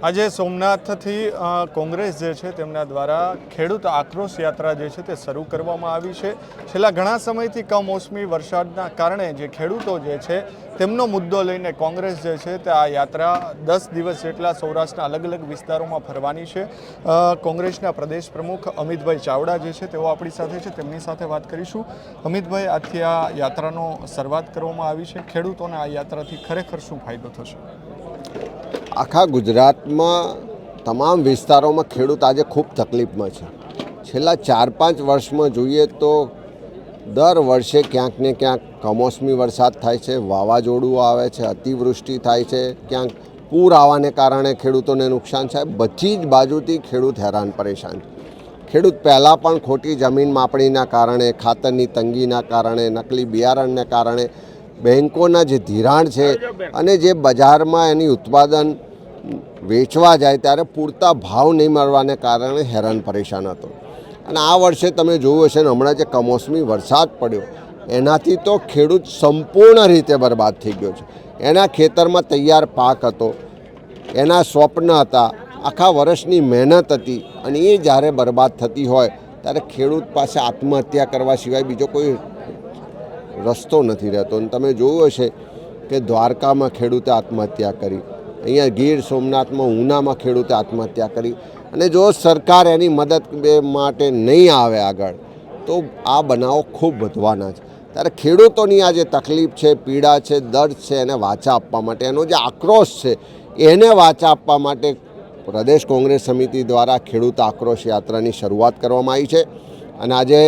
આજે સોમનાથથી કોંગ્રેસ જે છે તેમના દ્વારા ખેડૂત આક્રોશ યાત્રા જે છે તે શરૂ કરવામાં આવી છે। છેલ્લા ઘણા સમયથી કમોસમી વરસાદના કારણે જે ખેડૂતો જે છે તેમનો મુદ્દો લઈને કોંગ્રેસ જે છે તે આ યાત્રા 10 દિવસ જેટલા સૌરાષ્ટ્રના અલગ અલગ વિસ્તારોમાં ફરવાની છે। કોંગ્રેસના પ્રદેશ પ્રમુખ અમિતભાઈ ચાવડા જે છે તેઓ આપણી સાથે છે, તેમની સાથે વાત કરીશું। અમિતભાઈ, આજથી આ યાત્રાનો શરૂઆત કરવામાં આવી છે, ખેડૂતોને આ યાત્રાથી ખરેખર શું ફાયદો થશે? આખા ગુજરાતમાં તમામ વિસ્તારોમાં ખેડૂત આજે ખૂબ તકલીફમાં છે। છેલ્લા 4-5 વર્ષમાં જોઈએ તો દર વર્ષે ક્યાંક ને ક્યાંક કમોસમી વરસાદ થાય છે, વાવાઝોડું આવે છે, અતિવૃષ્ટિ થાય છે, ક્યાંક પૂર આવવાને કારણે ખેડૂતોને નુકસાન થાય। બધી જ બાજુથી ખેડૂત હેરાન પરેશાન છે। ખેડૂત પહેલાં પણ ખોટી જમીન માપણીના કારણે, ખાતરની તંગીના કારણે, નકલી બિયારણને કારણે, બેંકોના જે ધિરાણ છે અને જે બજારમાં એની ઉત્પાદન વેચવા જાય ત્યારે પૂરતા ભાવ નહીં મળવાને કારણે હેરાન પરેશાન હતો। અને આ વર્ષે તમે જોયું હશે ને, હમણાં જે કમોસમી વરસાદ પડ્યો એનાથી તો ખેડૂત સંપૂર્ણ રીતે બરબાદ થઈ ગયો છે। એના ખેતરમાં તૈયાર પાક હતો, એના સ્વપ્ન હતા, આખા વર્ષની મહેનત હતી, અને એ જ્યારે બરબાદ થતી હોય ત્યારે ખેડૂત પાસે આત્મહત્યા કરવા સિવાય બીજો કોઈ રસ્તો નથી રહેતો। અને તમે જોયું હશે કે દ્વારકામાં ખેડૂતે આત્મહત્યા કરી, અહીંયા ગીર સોમનાથમાં ઉનામાં ખેડૂતે આત્મહત્યા કરી। અને જો સરકાર એની મદદ માટે નહીં આવે આગળ તો આ બનાવો ખૂબ વધવાના છે। ત્યારે ખેડૂતોની આ જે તકલીફ છે, પીડા છે, દર્દ છે, એને વાચા આપવા માટે, એનો જે આક્રોશ છે એને વાચા આપવા માટે પ્રદેશ કોંગ્રેસ સમિતિ દ્વારા ખેડૂત આક્રોશ યાત્રાની શરૂઆત કરવામાં આવી છે। અને આજે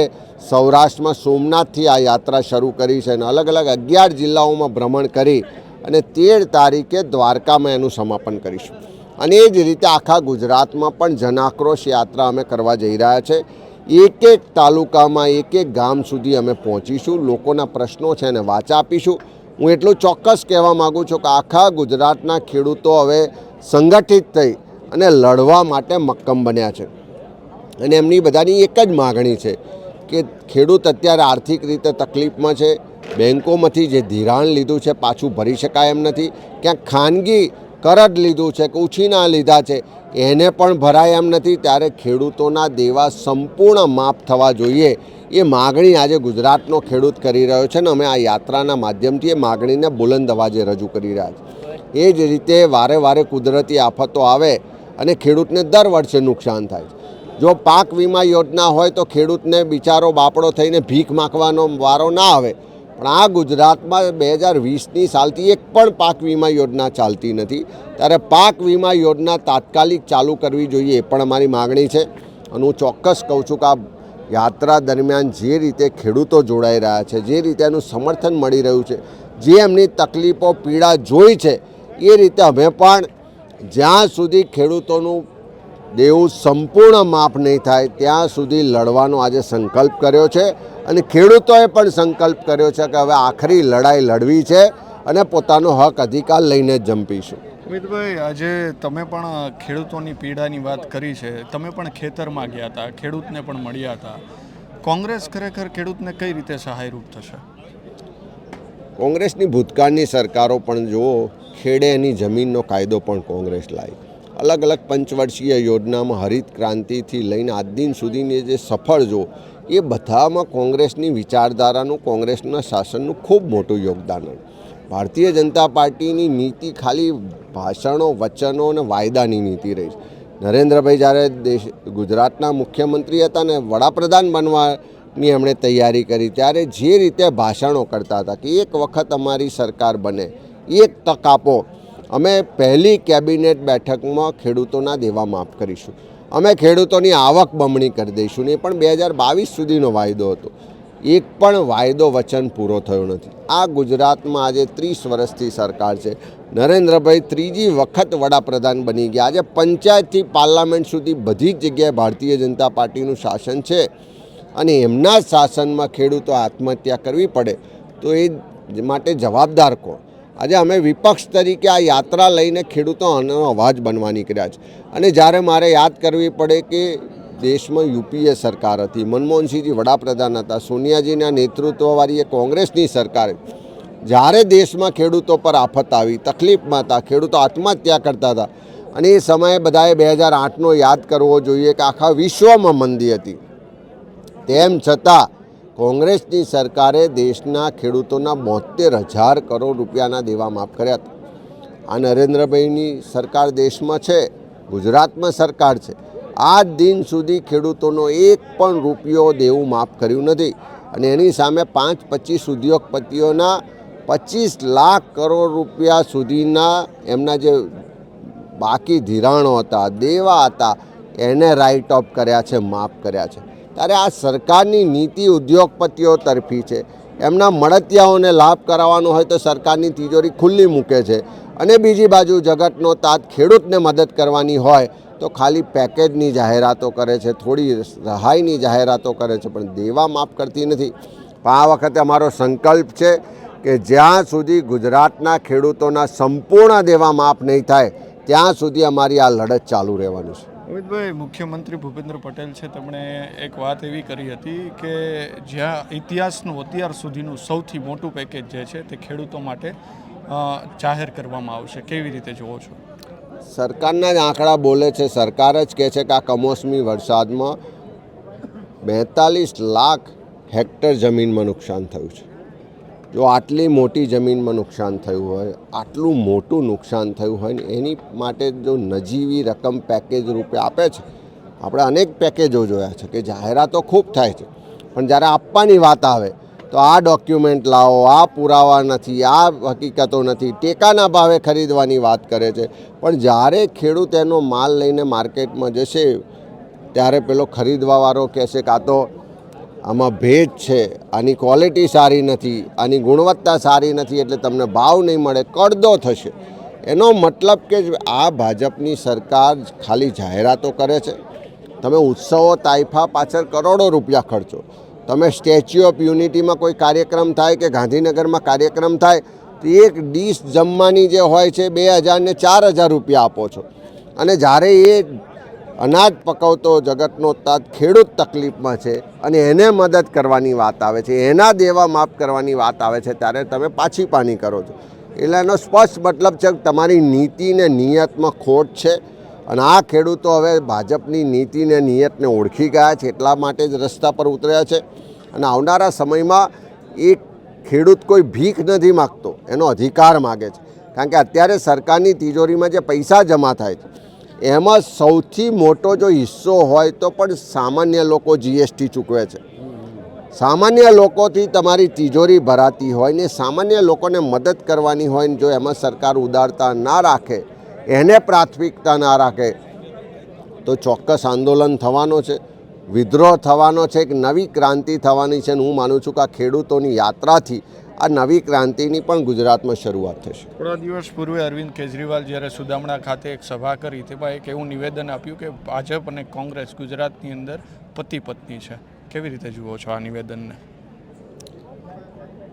સૌરાષ્ટ્રમાં સોમનાથથી આ યાત્રા શરૂ કરી છે અને અલગ અલગ 11 જિલ્લાઓમાં ભ્રમણ કરી અને 13 તારીખે દ્વારકામાં એનું સમાપન કરીશું। અને એ જ રીતે આખા ગુજરાતમાં પણ જનાક્રોશ યાત્રા અમે કરવા જઈ રહ્યા છે। એક એક તાલુકામાં, એક એક ગામ સુધી અમે પહોંચીશું, લોકોના પ્રશ્નો છે એને વાચા આપીશું। હું એટલું ચોક્કસ કહેવા માગું છું કે આખા ગુજરાતના ખેડૂતો હવે સંગઠિત થઈ અને લડવા માટે મક્કમ બન્યા છે। અને એમની બધાની એક જ માગણી છે કે ખેડૂત અત્યારે આર્થિક રીતે તકલીફમાં છે, બેન્કોમાંથી જે ધિરાણ લીધું છે પાછું ભરી શકાય એમ નથી, ક્યાંક ખાનગી કરજ લીધું છે કે ઉછીના લીધા છે એને પણ ભરાય એમ નથી, ત્યારે ખેડૂતોના દેવા સંપૂર્ણ માફ થવા જોઈએ। એ માગણી આજે ગુજરાતનો ખેડૂત કરી રહ્યો છે ને અમે આ યાત્રાના માધ્યમથી એ માગણીને બુલંદ અવાજે રજૂ કરી રહ્યા છીએ। એ જ રીતે વારે વારે કુદરતી આફતો આવે અને ખેડૂતને દર વર્ષે નુકસાન થાય છે। જો પાક વીમા યોજના હોય તો ખેડૂતને બિચારો બાપડો થઈને ભીખ માગવાનો વારો ના આવે, પણ આ ગુજરાતમાં 2020ની સાલથી એક પણ પાક વીમા યોજના ચાલતી નથી। ત્યારે પાક વીમા યોજના તાત્કાલિક ચાલુ કરવી જોઈએ, એ પણ અમારી માગણી છે। અને હું ચોક્કસ કહું છું કે આ યાત્રા દરમિયાન જે રીતે ખેડૂતો જોડાઈ રહ્યા છે, જે રીતે એનું સમર્થન મળી રહ્યું છે, જે એમની તકલીફો પીડા જોઈ છે, એ રીતે અમે પણ જ્યાં સુધી ખેડૂતોનું દેવું સંપૂર્ણ માફ નહીં થાય ત્યાં સુધી લડવાનો આજે સંકલ્પ કર્યો છે। અને ખેડૂતોએ પણ સંકલ્પ કર્યો છે કે હવે આખરી લડાઈ લડવી છે અને પોતાનો હક અધિકાર લઈને જ જંપીશું। અમિતભાઈ, આજે તમે પણ ખેડૂતોની પીડાની વાત કરી છે, તમે પણ ખેતરમાં ગયા હતા, ખેડૂતને પણ મળ્યા હતા। કોંગ્રેસ ખરેખર ખેડૂતને કઈ રીતે સહાયરૂપ થશે? કોંગ્રેસની ભૂતકાળની સરકારો પણ જુઓ, ખેડે એની જમીનનો કાયદો પણ કોંગ્રેસ લાવી। અલગ અલગ પંચવર્ષીય યોજનામાં હરિત ક્રાંતિથી લઈને આજ દિન સુધીની જે સફળ જો, એ બધામાં કોંગ્રેસની વિચારધારાનું, કોંગ્રેસના શાસનનું ખૂબ મોટું યોગદાન હતું। ભારતીય જનતા પાર્ટીની નીતિ ખાલી ભાષણો, વચનો અને વાયદાની નીતિ રહી છે। નરેન્દ્રભાઈ જ્યારે ગુજરાતના મુખ્યમંત્રી હતા ને વડાપ્રધાન બનવાની એમણે તૈયારી કરી, ત્યારે જે રીતે ભાષણો કરતા હતા કે એક વખત અમારી સરકાર બને, એક તક આપો, અમે પહેલી કેબિનેટ બેઠકમાં ખેડૂતોના દેવા માફ કરીશું, અમે ખેડૂતોની આવક બમણી કરી દઈશું, ને એ પણ 2022 સુધીનો વાયદો હતો। એક પણ વાયદો વચન પૂરો થયો નથી। આ ગુજરાતમાં આજે 30 વર્ષથી સરકાર છે, નરેન્દ્રભાઈ ત્રીજી વખત વડાપ્રધાન બની ગયા। આજે પંચાયતથી પાર્લામેન્ટ સુધી બધી જ જગ્યાએ ભારતીય જનતા પાર્ટીનું શાસન છે, અને એમના શાસનમાં ખેડૂતો આત્મહત્યા કરવી પડે તો એ માટે જવાબદાર કોણ? આજે અમે વિપક્ષ તરીકે આ યાત્રા લઈને ખેડૂતોનો અવાજ બનવા નીકળ્યા છે। અને જ્યારે મારે યાદ કરવી પડે કે દેશમાં યુપીએ સરકાર હતી, મનમોહનસિંહજી વડાપ્રધાન હતા, સોનિયાજીના નેતૃત્વવાળી એ કોંગ્રેસની સરકાર, જ્યારે દેશમાં ખેડૂતો પર આફત આવી, તકલીફમાં હતા, ખેડૂતો આત્મહત્યા કરતા હતા, અને એ સમયે બધાએ 2008નો યાદ કરવો જોઈએ કે આખા વિશ્વમાં મંદી હતી, તેમ છતાં કોંગ્રેસની સરકારે દેશના ખેડૂતોના 72,000 કરોડ રૂપિયાના દેવા માફ કર્યા હતા. આ નરેન્દ્રભાઈની સરકાર દેશમાં છે, ગુજરાતમાં સરકાર છે. આજ દિન સુધી ખેડૂતોનો એક પણ રૂપિયો દેવું માફ કર્યું નથી. અને એની સામે 25 ઉદ્યોગપતિઓના 25 લાખ કરોડ રૂપિયા સુધીના એમના જે બાકી ધિરાણો હતા, દેવા હતા, એને રાઇટ ઓફ કર્યા છે, માફ કર્યા છે. ત્યારે આ સરકારની નીતિ ઉદ્યોગપતિઓ તરફી છે. એમના મળતિયાઓને લાભ કરાવવાનો હોય તો સરકારની તિજોરી ખુલ્લી મૂકે છે, અને બીજી બાજુ જગતનો તાત ખેડૂતને મદદ કરવાની હોય તો ખાલી પેકેજની જાહેરાતો કરે છે, થોડી સહાયની જાહેરાતો કરે છે, પણ દેવા માફ કરતી નથી. પણ આ વખતે અમારો સંકલ્પ છે કે જ્યાં સુધી ગુજરાતના ખેડૂતોના સંપૂર્ણ દેવા માફ નહીં થાય ત્યાં સુધી અમારી આ લડત ચાલુ રહેવાની છે. અમિતભાઈ, મુખ્યમંત્રી ભૂપેન્દ્ર પટેલ છે, તેમણે એક વાત એવી કરી હતી કે જ્યાં ઇતિહાસનું અત્યાર સુધીનું સૌથી મોટું પેકેજ જે છે તે ખેડૂતો માટે જાહેર કરવામાં આવશે. કેવી રીતે જુઓ છો? સરકારના જ આંકડા બોલે છે. સરકાર જ કહે છે કે આ કમોસમી વરસાદમાં 42 લાખ હેક્ટર જમીનમાં નુકસાન થયું છે. જો આટલી મોટી જમીનમાં નુકસાન થયું હોય, આટલું મોટું નુકસાન થયું હોય ને એની માટે જો નજીવી રકમ પેકેજ રૂપે આપે છે. આપણે અનેક પેકેજો જોયા છે કે જાહેરાતો ખૂબ થાય છે, પણ જ્યારે આપવાની વાત આવે તો આ ડોક્યુમેન્ટ લાવો, આ પુરાવા નથી, આ હકીકતો નથી, ટેકાના ભાવે ખરીદવાની વાત કરે છે. પણ જ્યારે ખેડૂત એનો માલ લઈને માર્કેટમાં જશે ત્યારે પેલો ખરીદવાવાળો કહેશે કે આ તો આમાં ભેજ છે, આની ક્વોલિટી સારી નથી, આની ગુણવત્તા સારી નથી, એટલે તમને ભાવ નહીં મળે, કડદો થશે. એનો મતલબ કે આ ભાજપની સરકાર ખાલી જાહેરાતો કરે છે. તમે ઉત્સવો તાઇફા પાછળ કરોડો રૂપિયા ખર્ચો. તમે સ્ટેચ્યુ ઓફ યુનિટીમાં કોઈ કાર્યક્રમ થાય કે ગાંધીનગરમાં કાર્યક્રમ થાય તો એક ડીશ જમવાની જે હોય છે 2,000 ને 4,000 રૂપિયા આપો છો. અને જ્યારે એ અનાજ પકવતો જગતનો તાત ખેડૂત તકલીફમાં છે અને એને મદદ કરવાની વાત આવે છે, એના દેવા માફ કરવાની વાત આવે છે, ત્યારે તમે પાછી પાની કરો છો. એટલે એનો સ્પષ્ટ મતલબ છે કે તમારી નીતિ ને નિયતમાં ખોટ છે. અને આ ખેડૂતો હવે ભાજપની નીતિને નિયતને ઓળખી ગયા છે, એટલા માટે જ રસ્તા પર ઉતર્યા છે. અને આવનારા સમયમાં એ ખેડૂત કોઈ ભીખ નથી માગતો, એનો અધિકાર માગે છે. કારણ કે અત્યારે સરકારની તિજોરીમાં જે પૈસા જમા થાય છે એમાં સૌથી મોટો જો હિસ્સો હોય તો પણ સામાન્ય લોકો જીએસટી ચૂકવે છે. સામાન્ય લોકોથી તમારી તિજોરી ભરાતી હોય ને સામાન્ય લોકોને મદદ કરવાની હોય ને જો એમાં સરકાર ઉદારતા ના રાખે, એને પ્રાથમિકતા ના રાખે તો ચોક્કસ આંદોલન થવાનો છે, વિદ્રોહ થવાનો છે, એક નવી ક્રાંતિ થવાની છે. અને હું માનું છું કે આ ખેડૂતોની યાત્રાથી આ નવી ક્રાંતિની પણ ગુજરાતમાં શરૂઆત થશે. થોડા દિવસ પૂર્વે અરવિંદ કેજરીવાલ જ્યારે સુદામણા ખાતે એક સભા કરી તેમાં એક એવું નિવેદન આપ્યું કે ભાજપ અને કોંગ્રેસ ગુજરાતની અંદર પતિ પત્ની છે. કેવી રીતે જુઓ છો આ નિવેદનને?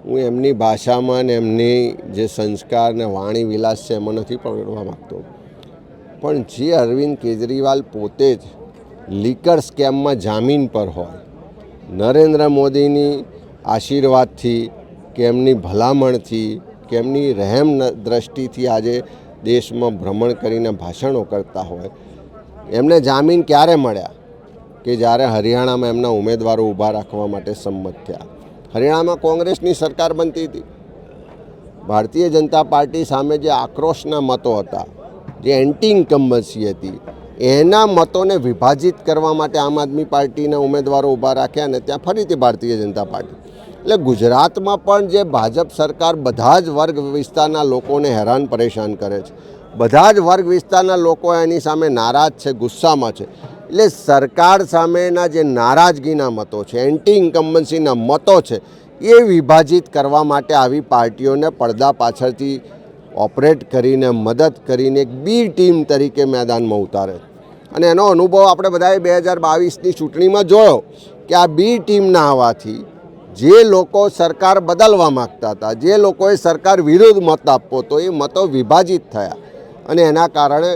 હું એમની ભાષામાં ને એમની જે સંસ્કાર ને વાણી વિલાસ છે એમાં નથી પકડવા માગતો, પણ જે અરવિંદ કેજરીવાલ પોતે જ લીકર સ્કેમમાં જામીન પર હોય, નરેન્દ્ર મોદીની આશીર્વાદથી કે એમની ભલામણથી કે એમની રહેમ દ્રષ્ટિથી આજે દેશમાં ભ્રમણ કરીને ભાષણો કરતા હોય, એમને જામીન ક્યારે મળ્યા? કે જ્યારે હરિયાણામાં એમના ઉમેદવારો ઊભા રાખવા માટે સંમત થયા. હરિયાણામાં કોંગ્રેસની સરકાર બનતી હતી. ભારતીય જનતા પાર્ટી સામે જે આક્રોશના મતો હતા, જે એન્ટી ઇન્કમ્બન્સી હતી, એના મતોને વિભાજિત કરવા માટે આમ આદમી પાર્ટીના ઉમેદવારો ઊભા રાખ્યા અને ત્યાં ફરીથી ભારતીય જનતા પાર્ટી. એટલે ગુજરાતમાં પણ જે ભાજપ સરકાર બધા જ વર્ગ વિસ્તારના લોકોને હેરાન પરેશાન કરે છે, બધા જ વર્ગ વિસ્તારના લોકો એની સામે નારાજ છે, ગુસ્સામાં છે. એટલે સરકાર સામેના જે નારાજગીના મતો છે, એન્ટી ઇન્કમ્બન્સીના મતો છે, એ વિભાજિત કરવા માટે આવી પાર્ટીઓને પડદા પાછળથી ઓપરેટ કરીને મદદ કરીને એક બી ટીમ તરીકે મેદાનમાં ઉતારે. અને એનો અનુભવ આપણે બધાએ 2022ની ચૂંટણીમાં જોયો કે આ બી ટીમના આવવાથી જે લોકો સરકાર બદલવા માગતા હતા, જે લોકોએ સરકાર વિરુદ્ધ મત આપવો તો એ મતો વિભાજિત થયા અને એના કારણે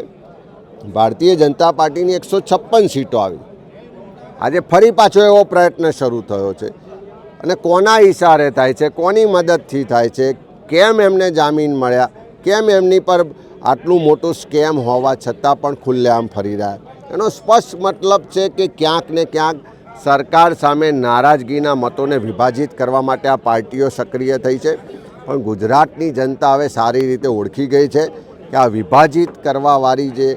ભારતીય જનતા પાર્ટીની 156 સીટો આવી. આજે ફરી પાછો એવો પ્રયત્ન શરૂ થયો છે. અને કોના ઇશારે થાય છે, કોની મદદથી થાય છે, કેમ એમને જામીન મળ્યા, કેમ એમની પર આટલું મોટું સ્કેમ હોવા છતાં પણ ખુલ્લેઆમ ફરી રહ્યા. એનો સ્પષ્ટ મતલબ છે કે ક્યાંક ને ક્યાંક સરકાર સામે નારાજગીના મતોને વિભાજિત કરવા માટે આ પાર્ટીઓ સક્રિય થઈ છે. પણ ગુજરાતની જનતા હવે સારી રીતે ઓળખી ગઈ છે કે આ વિભાજિત કરવાવાળી જે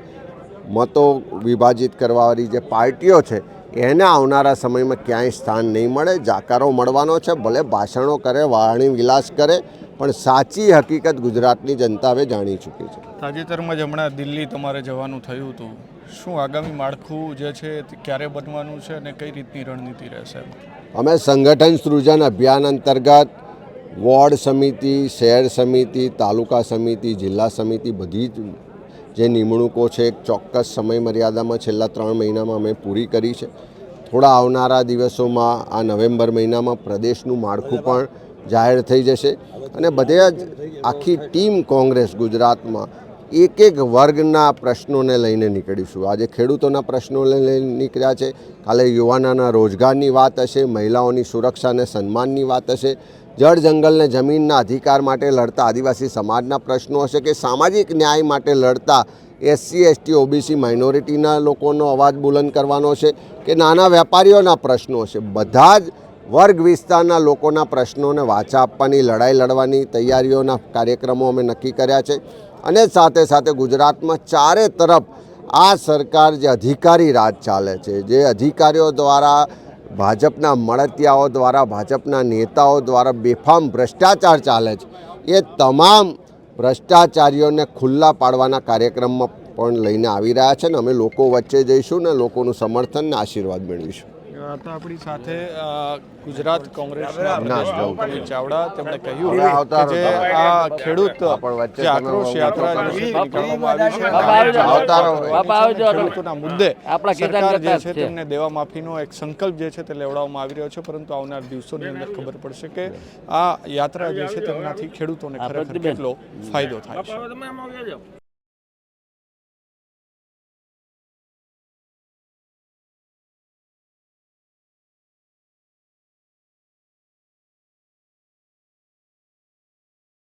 મતો વિભાજિત કરવાવાળી જે પાર્ટીઓ છે એને આવનારા સમયમાં ક્યાંય સ્થાન નહીં મળે. જાકારો મળવાનો છે, ભલે ભાષણો કરે, વાણી વિલાસ કરે, પણ સાચી હકીકત ગુજરાતની જનતા હવે જાણી ચૂકી છે. તાજેતરમાં જ હમણાં દિલ્હી તમારે જવાનું થયું હતું. શું આગામી માળખું જે છે તે ક્યારે બનવાનું છે અને કઈ રીતની રણનીતિ રહેશે? અમે સંગઠન સૃજન અભિયાન અંતર્ગત વોર્ડ સમિતિ, શહેર સમિતિ, તાલુકા સમિતિ, જિલ્લા સમિતિ બધી જ જે નિમણૂકો છે એક ચોક્કસ સમય મર્યાદામાં છેલ્લા 3 મહિનામાં અમે પૂરી કરી છે. થોડા આવનારા દિવસોમાં આ નવેમ્બર મહિનામાં પ્રદેશનું માળખું પણ જાહેર થઈ જશે અને બધે જ આખી ટીમ કોંગ્રેસ ગુજરાતમાં એક એક વર્ગના પ્રશ્નોને લઈને નીકળીશું. આજે ખેડૂતોના પ્રશ્નોને લઈને નીકળ્યા છે, કાલે યુવાનોના રોજગારની વાત હશે, મહિલાઓની સુરક્ષા અને સન્માનની વાત હશે, જળ જંગલને જમીનના અધિકાર માટે લડતા આદિવાસી સમાજના પ્રશ્નો હશે કે સામાજિક ન્યાય માટે લડતા SC, ST, OBC માઇનોરિટીના લોકોનો અવાજ બુલંદ કરવાનો છે કે નાના વેપારીઓના પ્રશ્નો છે. બધા જ વર્ગ વિસ્તારના લોકોના પ્રશ્નોને વાચા આપવાની, લડાઈ લડવાની તૈયારીઓના કાર્યક્રમો અમે નક્કી કર્યા છે. અને સાથે સાથે ગુજરાતમાં ચારે તરફ આ સરકાર જે અધિકારી રાજ ચાલે છે, જે અધિકારીઓ દ્વારા, ભાજપના મળતિયાઓ દ્વારા, ભાજપના નેતાઓ દ્વારા બેફામ ભ્રષ્ટાચાર ચાલે છે, એ તમામ ભ્રષ્ટાચારીઓને ખુલ્લા પાડવાના કાર્યક્રમમાં પણ લઈને આવી રહ્યા છે. ને અમે લોકો વચ્ચે જઈશું ને લોકોનું સમર્થન ને આશીર્વાદ મેળવીશું. હતા આપણી સાથે ગુજરાત કોંગ્રેસના પ્રદેશ પ્રમુખ ચાવડા. તેમણે કહ્યું કે જે આ ખેડૂત જે આક્રોશ યાત્રા જે છે નીકળવામાં આવી છે, ખેડૂતોના મુદ્દે સરકાર જે છે તેમને દેવા માફીનો એક સંકલ્પ જે છે તે લેવડાવવામાં આવી રહ્યો છે. પરંતુ આવનાર દિવસોની અંદર ખબર પડશે કે આ યાત્રા જે છે તેનાથી ખેડૂતોને ખરેખર કેટલો ફાયદો થાય છે.